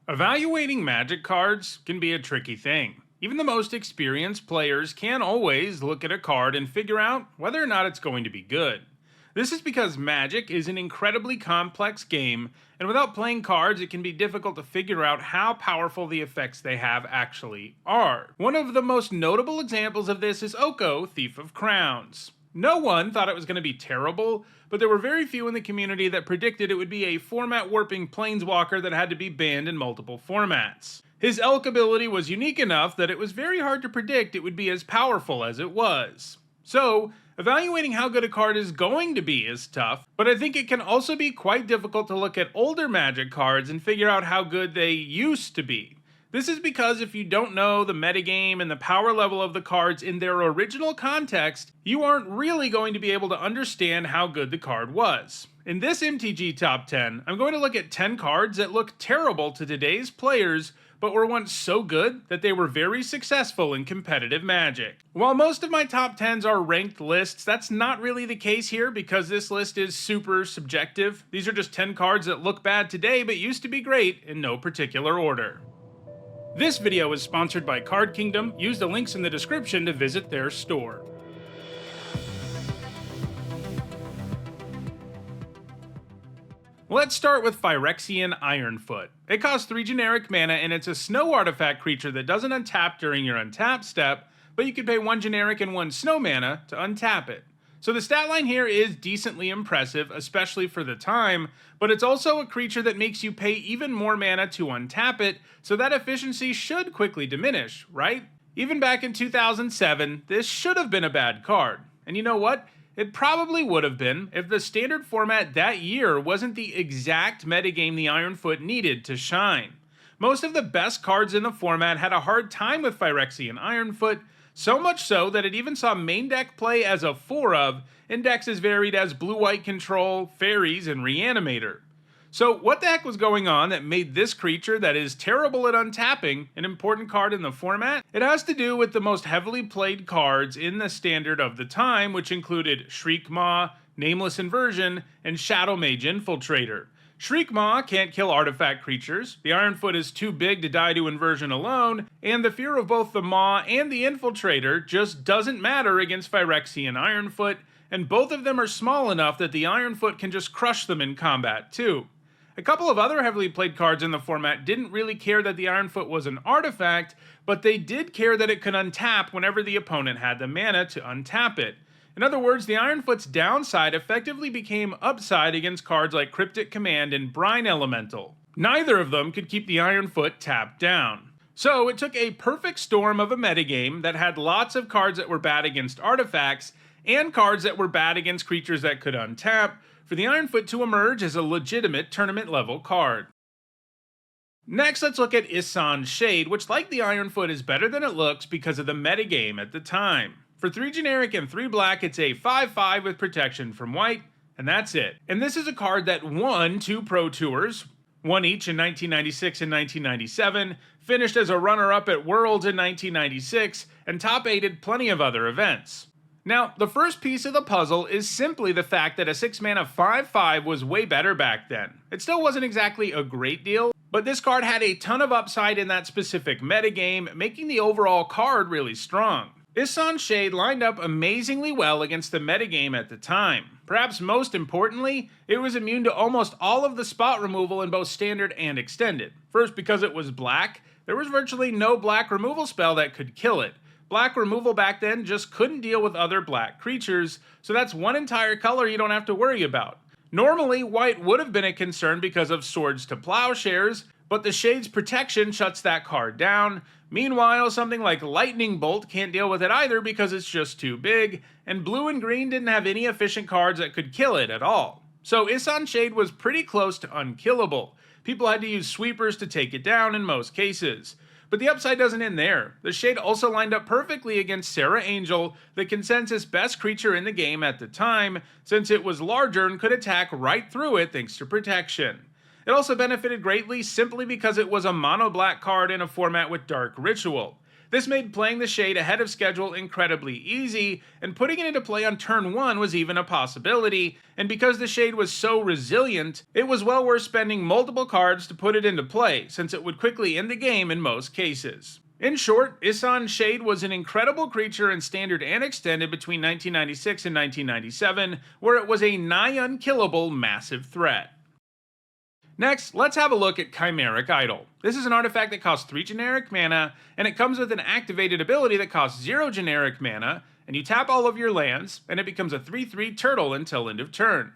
Evaluating magic cards can be a tricky thing. Even the most experienced players can't always look at a card and figure out whether or not it's going to be good. This is because Magic is an incredibly complex game, and without playing cards, it can be difficult to figure out how powerful the effects they have actually are. One of the most notable examples of this is Oko, Thief of Crowns. No one thought it was going to be terrible, but there were very few in the community that predicted it would be a format warping planeswalker that had to be banned in multiple formats. His Elk ability was unique enough that it was very hard to predict it would be as powerful as it was. So, evaluating how good a card is going to be is tough, but I think it can also be quite difficult to look at older Magic cards and figure out how good they used to be. This is because if you don't know the metagame and the power level of the cards in their original context, you aren't really going to be able to understand how good the card was. In this MTG Top 10, I'm going to look at 10 cards that look terrible to today's players, but were once so good that they were very successful in competitive Magic. While most of my top 10s are ranked lists, that's not really the case here because this list is super subjective. These are just 10 cards that look bad today but used to be great in no particular order. This video is sponsored by Card Kingdom. Use the links in the description to visit their store. Let's start with Phyrexian Ironfoot. It costs 3 generic mana and it's a snow artifact creature that doesn't untap during your untap step, but you can pay 1 generic and 1 snow mana to untap it. So the stat line here is decently impressive, especially for the time, but it's also a creature that makes you pay even more mana to untap it, so that efficiency should quickly diminish, right? Even back in 2007, this should have been a bad card. And you know what? It probably would have been if the standard format that year wasn't the exact metagame the Ironfoot needed to shine. Most of the best cards in the format had a hard time with Phyrexian Ironfoot, so much so that it even saw main deck play as a 4 of, in decks as varied as Blue-White Control, Fairies, and Reanimator. So what the heck was going on that made this creature that is terrible at untapping an important card in the format? It has to do with the most heavily played cards in the standard of the time, which included Shriekmaw, Nameless Inversion, and Shadow Mage Infiltrator. Shriekmaw can't kill artifact creatures, the Ironfoot is too big to die to Inversion alone, and the fear of both the Maw and the Infiltrator just doesn't matter against Phyrexian Ironfoot, and both of them are small enough that the Ironfoot can just crush them in combat too. A couple of other heavily played cards in the format didn't really care that the Ironfoot was an artifact, but they did care that it could untap whenever the opponent had the mana to untap it. In other words, the Ironfoot's downside effectively became upside against cards like Cryptic Command and Brine Elemental. Neither of them could keep the Ironfoot tapped down. So it took a perfect storm of a metagame that had lots of cards that were bad against artifacts and cards that were bad against creatures that could untap for the Ironfoot to emerge as a legitimate tournament level card. Next, let's look at Ihsan Shade, which like the Ironfoot is better than it looks because of the metagame at the time. For 3 generic and 3 black, it's a 5/5 with protection from white, and that's it. And this is a card that won 2 Pro Tours, one each in 1996 and 1997, finished as a runner-up at Worlds in 1996, and top-8'd plenty of other events. Now, the first piece of the puzzle is simply the fact that a 6-mana 5/5 was way better back then. It still wasn't exactly a great deal, but this card had a ton of upside in that specific metagame, making the overall card really strong. Ihsan Shade lined up amazingly well against the metagame at the time. Perhaps most importantly, it was immune to almost all of the spot removal in both standard and extended. First, because it was black, there was virtually no black removal spell that could kill it. Black removal back then just couldn't deal with other black creatures, so that's one entire color you don't have to worry about. Normally, white would have been a concern because of Swords to Plowshares, but the Shade's protection shuts that card down. Meanwhile, something like Lightning Bolt can't deal with it either because it's just too big, and blue and green didn't have any efficient cards that could kill it at all. So Ihsan Shade was pretty close to unkillable. People had to use sweepers to take it down in most cases. But the upside doesn't end there. The Shade also lined up perfectly against Serra Angel, the consensus best creature in the game at the time, since it was larger and could attack right through it thanks to protection. It also benefited greatly simply because it was a mono-black card in a format with Dark Ritual. This made playing the Shade ahead of schedule incredibly easy, and putting it into play on turn 1 was even a possibility, and because the Shade was so resilient, it was well worth spending multiple cards to put it into play, since it would quickly end the game in most cases. In short, Ihsan Shade was an incredible creature in Standard and Extended between 1996 and 1997, where it was a nigh unkillable massive threat. Next, let's have a look at Chimeric Idol. This is an artifact that costs 3 generic mana, and it comes with an activated ability that costs 0 generic mana, and you tap all of your lands, and it becomes a 3/3 turtle until end of turn.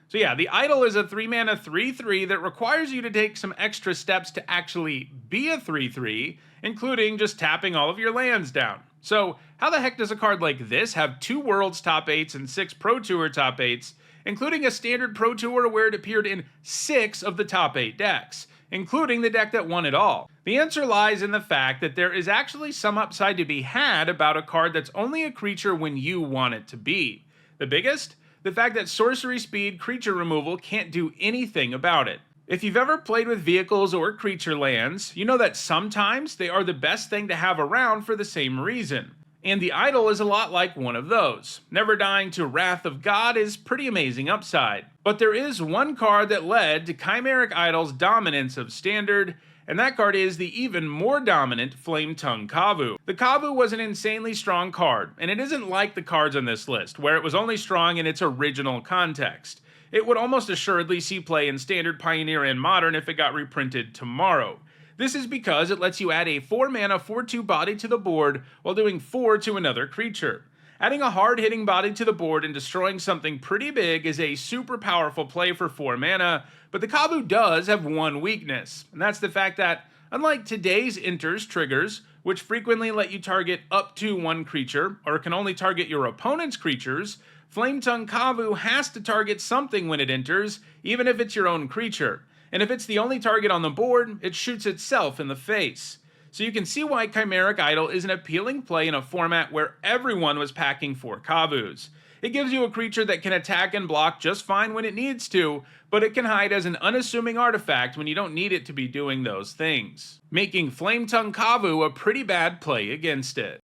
So yeah, the Idol is a 3 mana 3/3 that requires you to take some extra steps to actually be a 3/3, including just tapping all of your lands down. So how the heck does a card like this have 2 Worlds top 8s and 6 Pro Tour top 8s, including a standard Pro Tour where it appeared in 6 of the top 8 decks, including the deck that won it all? The answer lies in the fact that there is actually some upside to be had about a card that's only a creature when you want it to be. The biggest? The fact that sorcery speed creature removal can't do anything about it. If you've ever played with vehicles or creature lands, you know that sometimes they are the best thing to have around for the same reason. And the Idol is a lot like one of those. Never dying to Wrath of God is pretty amazing upside. But there is one card that led to Chimeric Idol's dominance of Standard, and that card is the even more dominant Flametongue Kavu. The Kavu was an insanely strong card, and it isn't like the cards on this list, where it was only strong in its original context. It would almost assuredly see play in Standard, Pioneer, and Modern if it got reprinted tomorrow. This is because it lets you add a 4 mana 4/2 body to the board while doing 4 to another creature. Adding a hard-hitting body to the board and destroying something pretty big is a super powerful play for 4 mana, but the Kavu does have one weakness, and that's the fact that, unlike today's Enters triggers, which frequently let you target up to 1 creature, or can only target your opponent's creatures, Flametongue Kavu has to target something when it enters, even if it's your own creature. And if it's the only target on the board, it shoots itself in the face. So you can see why Chimeric Idol is an appealing play in a format where everyone was packing 4 Kavus. It gives you a creature that can attack and block just fine when it needs to, but it can hide as an unassuming artifact when you don't need it to be doing those things, making Flametongue Kavu a pretty bad play against it.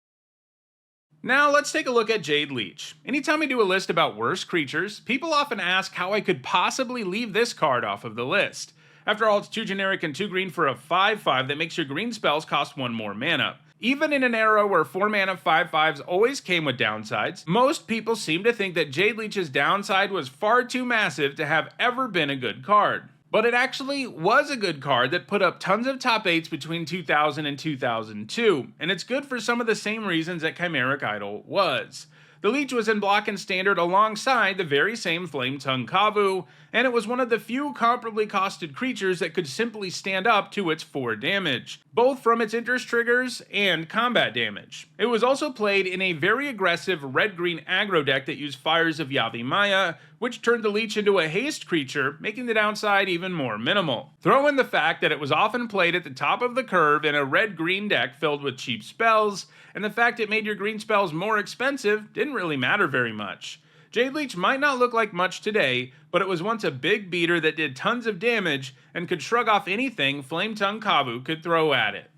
Now let's take a look at Jade Leech. Anytime I do a list about worse creatures, people often ask how I could possibly leave this card off of the list. After all, it's 2 generic and 2 green for a 5/5 that makes your green spells cost 1 more mana. Even in an era where 4 mana 5/5s always came with downsides, most people seem to think that Jade Leech's downside was far too massive to have ever been a good card. But it actually was a good card that put up tons of top 8s between 2000 and 2002, and it's good for some of the same reasons that Chimeric Idol was. The Leech was in block and standard alongside the very same Flametongue Kavu, and it was one of the few comparably costed creatures that could simply stand up to its 4 damage, both from its interest triggers and combat damage. It was also played in a very aggressive red-green aggro deck that used Fires of Yavimaya, which turned the Leech into a haste creature, making the downside even more minimal. Throw in the fact that it was often played at the top of the curve in a red-green deck filled with cheap spells, and the fact it made your green spells more expensive didn't really matter very much. Jade Leech might not look like much today, but it was once a big beater that did tons of damage and could shrug off anything Flametongue Kavu could throw at it.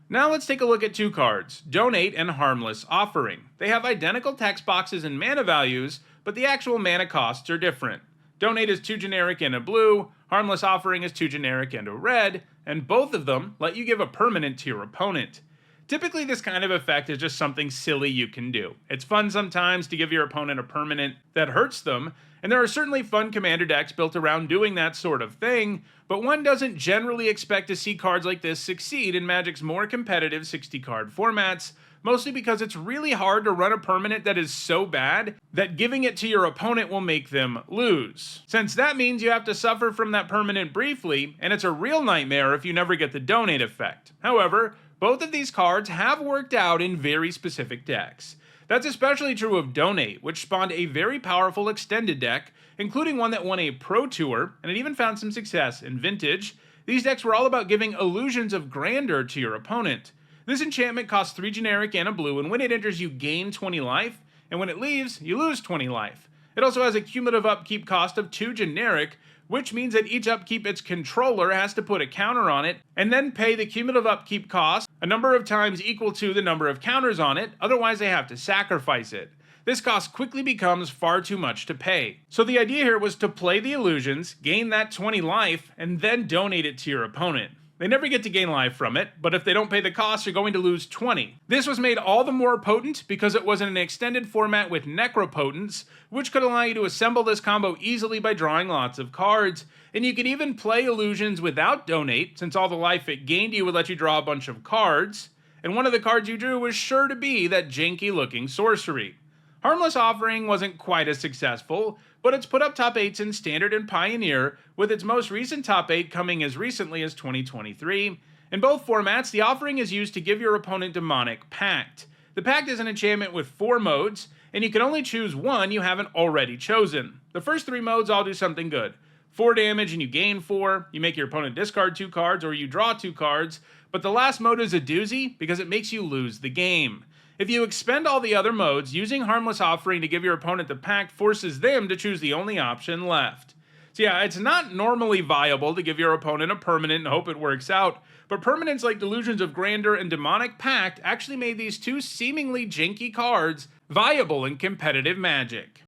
Now let's take a look at 2 cards, Donate and Harmless Offering. They have identical text boxes and mana values, but the actual mana costs are different. Donate is 2 generic and a blue, Harmless Offering is 2 generic and a red, and both of them let you give a permanent to your opponent. Typically, this kind of effect is just something silly you can do. It's fun sometimes to give your opponent a permanent that hurts them, and there are certainly fun commander decks built around doing that sort of thing, but one doesn't generally expect to see cards like this succeed in Magic's more competitive 60-card formats, mostly because it's really hard to run a permanent that is so bad that giving it to your opponent will make them lose. Since that means you have to suffer from that permanent briefly, and it's a real nightmare if you never get the Donate effect. However, both of these cards have worked out in very specific decks. That's especially true of Donate, which spawned a very powerful extended deck, including one that won a Pro Tour, and it even found some success in Vintage. These decks were all about giving illusions of grandeur to your opponent. This enchantment costs 3 generic and a blue, and when it enters you gain 20 life, and when it leaves, you lose 20 life. It also has a cumulative upkeep cost of 2 generic, which means that each upkeep its controller has to put a counter on it, and then pay the cumulative upkeep cost a number of times equal to the number of counters on it, otherwise they have to sacrifice it. This cost quickly becomes far too much to pay. So the idea here was to play the illusions, gain that 20 life, and then donate it to your opponent. They never get to gain life from it, but if they don't pay the cost, you're going to lose 20. This was made all the more potent because it was in an extended format with necropotence, which could allow you to assemble this combo easily by drawing lots of cards. And you could even play illusions without donate, since all the life it gained you would let you draw a bunch of cards. And one of the cards you drew was sure to be that janky looking sorcery. Harmless offering wasn't quite as successful, but it's put up top 8s in Standard and Pioneer, with its most recent top 8 coming as recently as 2023. In both formats, the offering is used to give your opponent Demonic Pact. The Pact is an enchantment with 4 modes, and you can only choose one you haven't already chosen. The first 3 modes all do something good. 4 damage and you gain 4, you make your opponent discard 2 cards, or you draw 2 cards, but the last mode is a doozy because it makes you lose the game. If you expend all the other modes, using Harmless Offering to give your opponent the Pact forces them to choose the only option left. So yeah, it's not normally viable to give your opponent a permanent and hope it works out, but permanents like Delusions of Grandeur and Demonic Pact actually made these 2 seemingly janky cards viable in competitive Magic.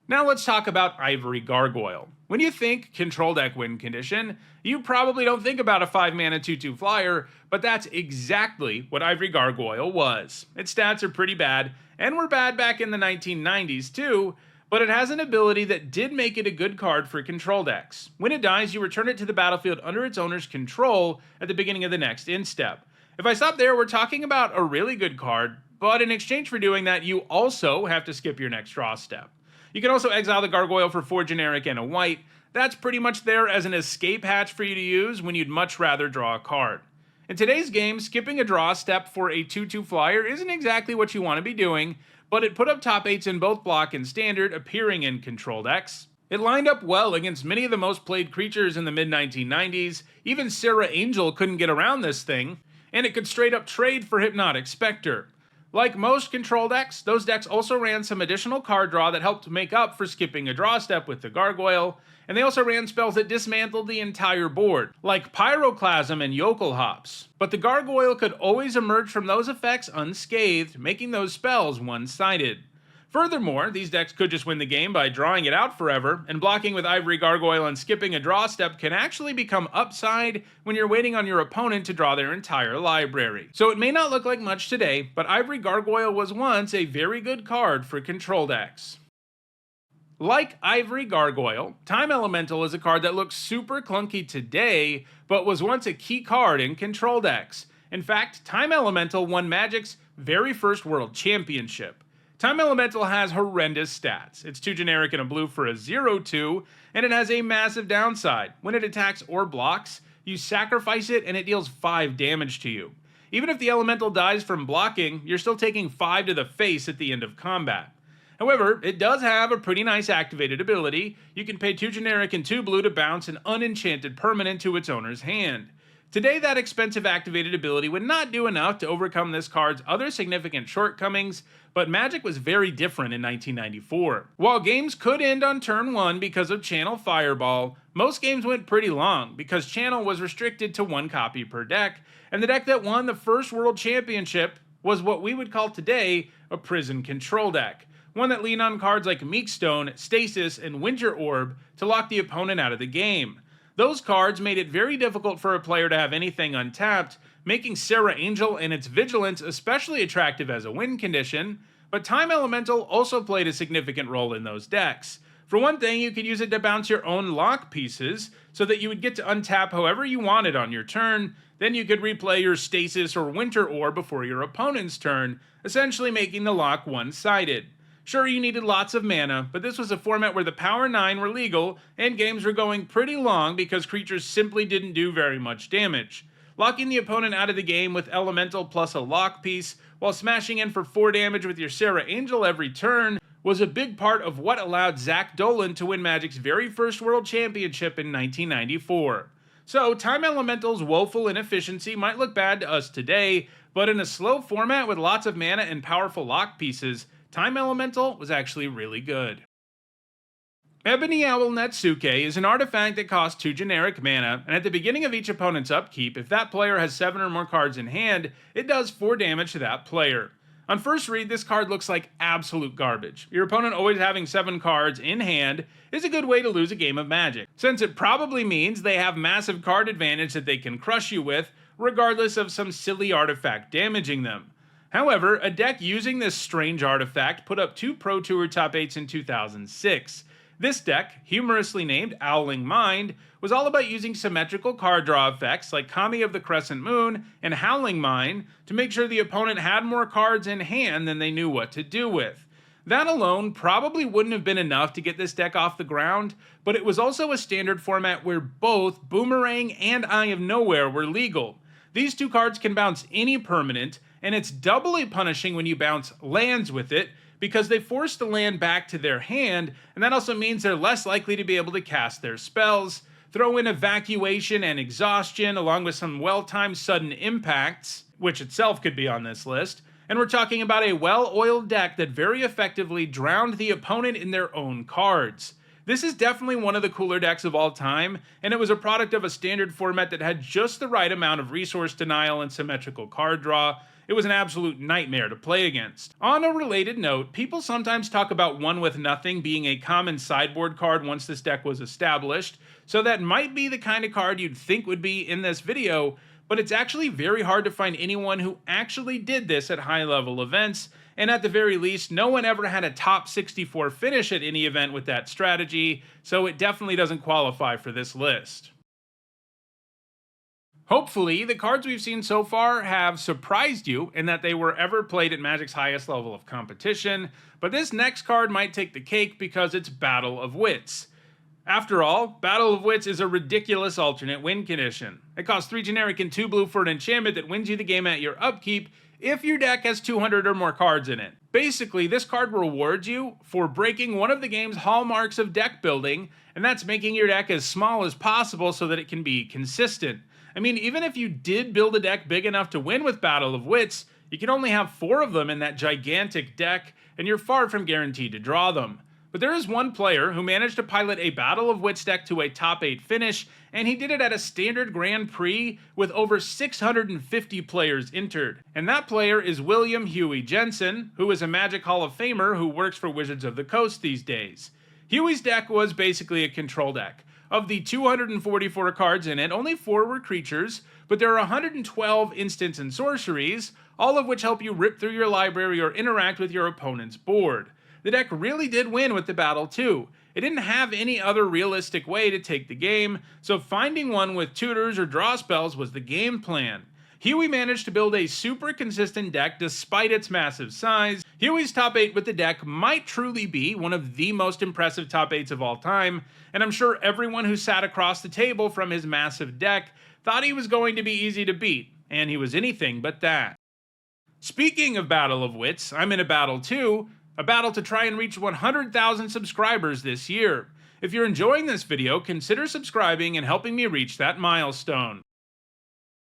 Now let's talk about Ivory Gargoyle. When you think control deck win condition, you probably don't think about a 5-mana 2/2 flyer, but that's exactly what Ivory Gargoyle was. Its stats are pretty bad, and were bad back in the 1990s too, but it has an ability that did make it a good card for control decks. When it dies, you return it to the battlefield under its owner's control at the beginning of the next end step. If I stop there, we're talking about a really good card, but in exchange for doing that, you also have to skip your next draw step. You can also exile the Gargoyle for 4 generic and a white. That's pretty much there as an escape hatch for you to use when you'd much rather draw a card. In today's game, skipping a draw step for a 2/2 flyer isn't exactly what you want to be doing, but it put up top 8s in both block and standard, appearing in control decks. It lined up well against many of the most played creatures in the mid-1990s, even Serra Angel couldn't get around this thing, and it could straight up trade for Hypnotic Spectre. Like most control decks, those decks also ran some additional card draw that helped make up for skipping a draw step with the Gargoyle, and they also ran spells that dismantled the entire board, like Pyroclasm and Yokel Hops. But the Gargoyle could always emerge from those effects unscathed, making those spells one-sided. Furthermore, these decks could just win the game by drawing it out forever, and blocking with Ivory Gargoyle and skipping a draw step can actually become upside when you're waiting on your opponent to draw their entire library. So it may not look like much today, but Ivory Gargoyle was once a very good card for control decks. Like Ivory Gargoyle, Time Elemental is a card that looks super clunky today, but was once a key card in control decks. In fact, Time Elemental won Magic's very first World Championship. Time Elemental has horrendous stats. It's 2 generic and a blue for a 0/2, and it has a massive downside. When it attacks or blocks, you sacrifice it and it deals 5 damage to you. Even if the elemental dies from blocking, you're still taking 5 to the face at the end of combat. However, it does have a pretty nice activated ability. You can pay 2 generic and 2 blue to bounce an unenchanted permanent to its owner's hand. Today, that expensive activated ability would not do enough to overcome this card's other significant shortcomings, but Magic was very different in 1994. While games could end on turn 1 because of Channel Fireball, most games went pretty long because Channel was restricted to 1 copy per deck, and the deck that won the first World Championship was what we would call today a prison control deck, one that leaned on cards like Meekstone, Stasis, and Winter Orb to lock the opponent out of the game. Those cards made it very difficult for a player to have anything untapped, making Serra Angel and its Vigilance especially attractive as a win condition, but Time Elemental also played a significant role in those decks. For one thing, you could use it to bounce your own lock pieces, so that you would get to untap however you wanted on your turn, then you could replay your Stasis or Winter Orb before your opponent's turn, essentially making the lock one-sided. Sure, you needed lots of mana, but this was a format where the Power 9 were legal, and games were going pretty long because creatures simply didn't do very much damage. Locking the opponent out of the game with Elemental plus a lock piece, while smashing in for 4 damage with your Serra Angel every turn, was a big part of what allowed Zach Dolan to win Magic's very first World Championship in 1994. So, Time Elemental's woeful inefficiency might look bad to us today, but in a slow format with lots of mana and powerful lock pieces, Time Elemental was actually really good. Ebony Owl Netsuke is an artifact that costs 2 generic mana, and at the beginning of each opponent's upkeep, if that player has 7 or more cards in hand, it does 4 damage to that player. On first read, this card looks like absolute garbage. Your opponent always having 7 cards in hand is a good way to lose a game of Magic, since it probably means they have massive card advantage that they can crush you with, regardless of some silly artifact damaging them. However, a deck using this strange artifact put up 2 Pro Tour top 8s in 2006. This deck, humorously named Owling Mind, was all about using symmetrical card draw effects like Kami of the Crescent Moon and Howling Mind to make sure the opponent had more cards in hand than they knew what to do with. That alone probably wouldn't have been enough to get this deck off the ground, but it was also a standard format where both Boomerang and Eye of Nowhere were legal. These 2 cards can bounce any permanent, and it's doubly punishing when you bounce lands with it, because they force the land back to their hand, and that also means they're less likely to be able to cast their spells. Throw in Evacuation and Exhaustion, along with some well-timed sudden impacts, which itself could be on this list, and we're talking about a well-oiled deck that very effectively drowned the opponent in their own cards. This is definitely one of the cooler decks of all time, and it was a product of a standard format that had just the right amount of resource denial and symmetrical card draw. It was an absolute nightmare to play against. On a related note, people sometimes talk about One with Nothing being a common sideboard card once this deck was established, so that might be the kind of card you'd think would be in this video, but it's actually very hard to find anyone who actually did this at high-level events, and at the very least, no one ever had a top 64 finish at any event with that strategy, so it definitely doesn't qualify for this list. Hopefully, the cards we've seen so far have surprised you in that they were ever played at Magic's highest level of competition, but this next card might take the cake because it's Battle of Wits. After all, Battle of Wits is a ridiculous alternate win condition. It costs 3 generic and 2 blue for an enchantment that wins you the game at your upkeep if your deck has 200 or more cards in it. Basically, this card rewards you for breaking one of the game's hallmarks of deck building, and that's making your deck as small as possible so that it can be consistent. I mean, even if you did build a deck big enough to win with Battle of Wits, you can only have 4 of them in that gigantic deck, and you're far from guaranteed to draw them. But there is one player who managed to pilot a Battle of Wits deck to a top 8 finish, and he did it at a standard Grand Prix with over 650 players entered. And that player is William Huey Jensen, who is a Magic Hall of Famer who works for Wizards of the Coast these days. Huey's deck was basically a control deck. Of the 244 cards in it, only 4 were creatures, but there are 112 instants and sorceries, all of which help you rip through your library or interact with your opponent's board. The deck really did win with the battle too. It didn't have any other realistic way to take the game, so finding one with tutors or draw spells was the game plan. Huey managed to build a super consistent deck despite its massive size. Huey's top 8 with the deck might truly be one of the most impressive top 8s of all time, and I'm sure everyone who sat across the table from his massive deck thought he was going to be easy to beat, and he was anything but that. Speaking of Battle of Wits, I'm in a battle too, a battle to try and reach 100,000 subscribers this year. If you're enjoying this video, consider subscribing and helping me reach that milestone.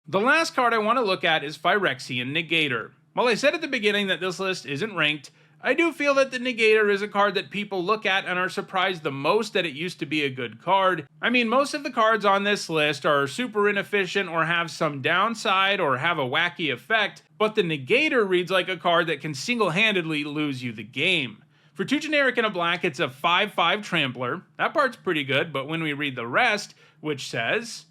The last card I want to look at is Phyrexian Negator. While I said at the beginning that this list isn't ranked, I do feel that the Negator is a card that people look at and are surprised the most that it used to be a good card. I mean, most of the cards on this list are super inefficient or have some downside or have a wacky effect, but the Negator reads like a card that can single-handedly lose you the game. For 2 generic and a black, it's a 5/5 Trampler. That part's pretty good, but when we read the rest, which says,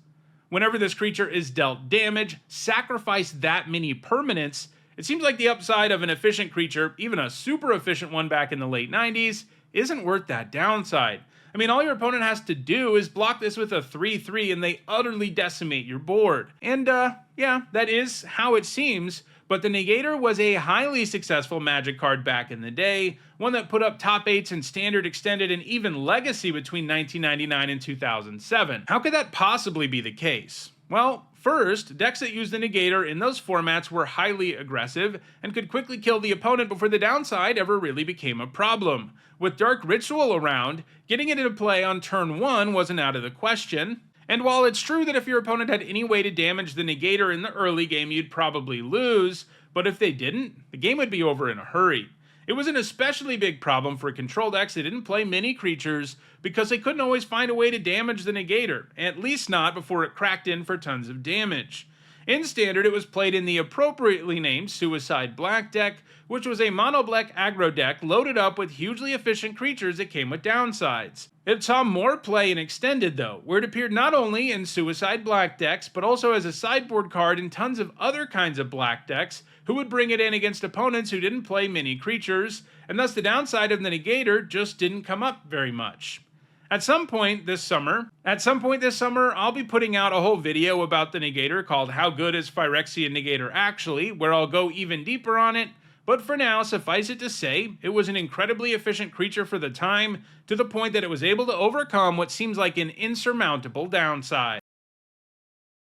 whenever this creature is dealt damage, sacrifice that many permanents. It seems like the upside of an efficient creature, even a super efficient one back in the late 90s, isn't worth that downside. I mean, all your opponent has to do is block this with a 3/3 and they utterly decimate your board. And yeah, that is how it seems, but the Negator was a highly successful Magic card back in the day, one that put up top 8s in Standard, Extended, and even Legacy between 1999 and 2007. How could that possibly be the case? Well, first, decks that used the Negator in those formats were highly aggressive and could quickly kill the opponent before the downside ever really became a problem. With Dark Ritual around, getting it into play on turn 1 wasn't out of the question. And while it's true that if your opponent had any way to damage the Negator in the early game, you'd probably lose, but if they didn't, the game would be over in a hurry. It was an especially big problem for control decks that didn't play many creatures because they couldn't always find a way to damage the Negator, at least not before it cracked in for tons of damage. In Standard, it was played in the appropriately named Suicide Black deck, which was a mono-black aggro deck loaded up with hugely efficient creatures that came with downsides. It saw more play in Extended though, where it appeared not only in Suicide Black decks, but also as a sideboard card in tons of other kinds of black decks, who would bring it in against opponents who didn't play many creatures, and thus the downside of the Negator just didn't come up very much. At some point this summer, I'll be putting out a whole video about the Negator called How Good is Phyrexian Negator Actually, where I'll go even deeper on it, but for now, suffice it to say, it was an incredibly efficient creature for the time, to the point that it was able to overcome what seems like an insurmountable downside.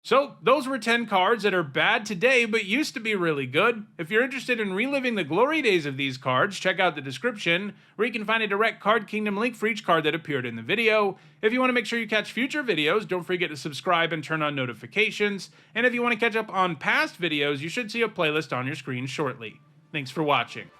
So, those were 10 cards that are bad today but used to be really good. If you're interested in reliving the glory days of these cards, check out the description, where you can find a direct Card Kingdom link for each card that appeared in the video. If you want to make sure you catch future videos, don't forget to subscribe and turn on notifications. And if you want to catch up on past videos, you should see a playlist on your screen shortly. Thanks for watching.